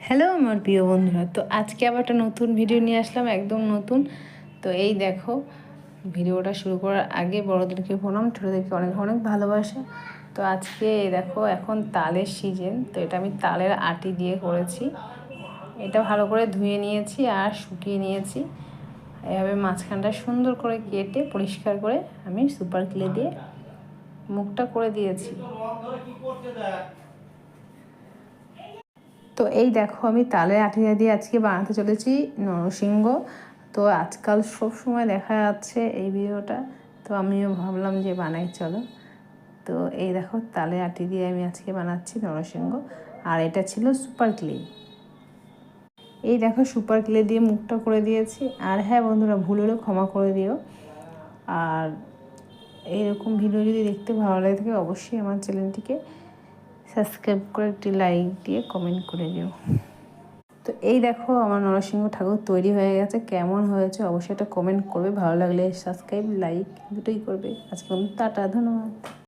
Hello আমার প্রিয় বন্ধুরা, তো আজকে আবার একটা নতুন ভিডিও নিয়ে আসলাম, একদম নতুন। তো এই দেখো, ভিডিওটা শুরু করার আগে বড়োদেরকে প্রণাম, ছোটোদেরকে অনেক অনেক ভালোবাসা। তো আজকে এই দেখো, এখন তালের সিজন, তো এটা আমি তালের আটি দিয়ে করেছি। এটা ভালো করে ধুয়ে নিয়েছি আর শুকিয়ে নিয়েছি। এভাবে মাঝখানটা সুন্দর করে কেটে পরিষ্কার করে আমি সুপার ক্লে দিয়ে মুখটা করে দিয়েছি। তো এই দেখো, আমি তালের আঠিয়া দিয়ে আজকে বানাতে চলেছি নরসিংহ। তো আজকাল সব সময় দেখা যাচ্ছে এই ভিডিওটা, তো আমিও ভাবলাম যে বানাই চলো। তো এই দেখো, তালের আটি দিয়ে আমি আজকে বানাচ্ছি নরসিংহ। আর এটা ছিল সুপার ক্লে। এই দেখো, সুপার ক্লে দিয়ে মুখটা করে দিয়েছি। আর হ্যাঁ বন্ধুরা, ভুল হলে ক্ষমা করে দিও। আর এইরকম ভিডিও যদি দেখতে ভালো লাগে থাকে, অবশ্যই আমার চ্যানেলটিকে সাবস্ক্রাইব করে একটি লাইক দিয়ে কমেন্ট করে দিও। তো এই দেখো, আমার নরসিংহ ঠাকুর তৈরি হয়ে গেছে। কেমন হয়েছে অবশ্যই একটা কমেন্ট করবে, ভালো লাগলে সাবস্ক্রাইব লাইক দুটোই করবে। আজকে টাটা, ধন্যবাদ।